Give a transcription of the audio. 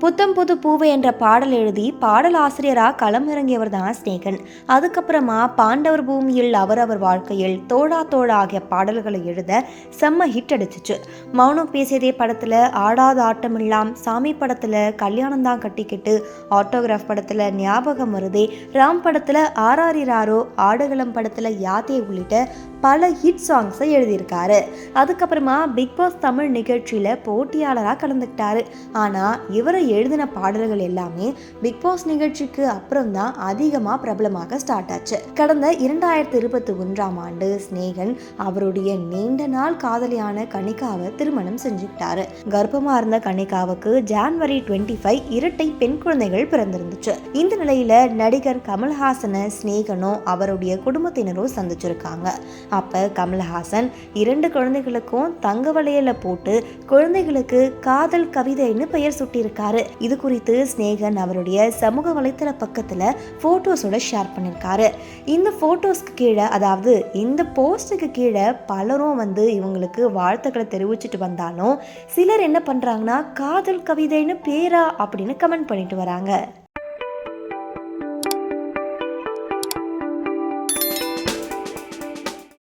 புத்தம் புது பூவை என்ற பாடல் எழுதி பாடல் ஆசிரியராக களம் இறங்கியவர் தான் ஸ்நேகன். அதுக்கப்புறமா பாண்டவர் பூமியில் அவரவர் வாழ்க்கையில் தோழா தோழா ஆகிய பாடல்களை எழுத செம்ம ஹிட் அடிச்சிச்சு. மௌனம் பேசியதே படத்துல ஆடாத ஆட்டமெல்லாம், சாமி படத்துல கல்யாணம் தான் கட்டிக்கிட்டு, ஆட்டோகிராஃப் படத்துல ஞாபகம் வருதே, ராம் படத்துல ஆராரிராரோ, ஆடுகளம் படத்துல யாதே உள்ளிட்ட பல ஹிட் சாங்ஸை எழுதியிருக்காரு. அதுக்கப்புறமா பிக் பாஸ் தமிழ் நிகழ்ச்சியில போட்டியாளராக கலந்துக்கிட்டாரு. ஆனா இவரை எழுதின பாடல்கள் எல்லாமே பிக் பாஸ் நிகழ்ச்சிக்கு அப்புறம் தான் அதிகமாக பிரபலமாக ஸ்டார்ட் ஆச்சு. கடந்த 2021ஆம் ஆண்டு ஸ்நேகன் அவருடைய நீண்ட நாள் காதலியான கனிகாவை திருமணம் செஞ்சுக்கிட்டாரு. கர்ப்பமா இருந்த கனிகாவுக்கு ஜான்வரி 25 இரட்டை பெண் குழந்தைகள் பிறந்திருந்துச்சு. இந்த நிலையில நடிகர் கமல்ஹாசனை ஸ்நேகனும் அவருடைய குடும்பத்தினரும் சந்திச்சிருக்காங்க. அப்ப கமல்ஹாசன் 2 குழந்தைகளுக்கும் தங்க வளையல போட்டு குழந்தைகளுக்கு காதல் கவிதைன்னு பெயர் சுட்டியிருக்காரு. இது குறித்து ஸ்நேகன் அவருடைய சமூக வலைத்தள பக்கத்துல போட்டோஸோட ஷேர் பண்ணியிருக்காரு. இந்த போட்டோஸ்க்கு கீழே, அதாவது இந்த போஸ்டுக்கு கீழே பலரும் இவங்களுக்கு வாழ்த்துக்களை தெரிவிச்சுட்டு வந்தாலும் சிலர் என்ன பண்றாங்கன்னா காதல் கவிதைன்னு பேரா அப்படின்னு கமெண்ட் பண்ணிட்டு வராங்க.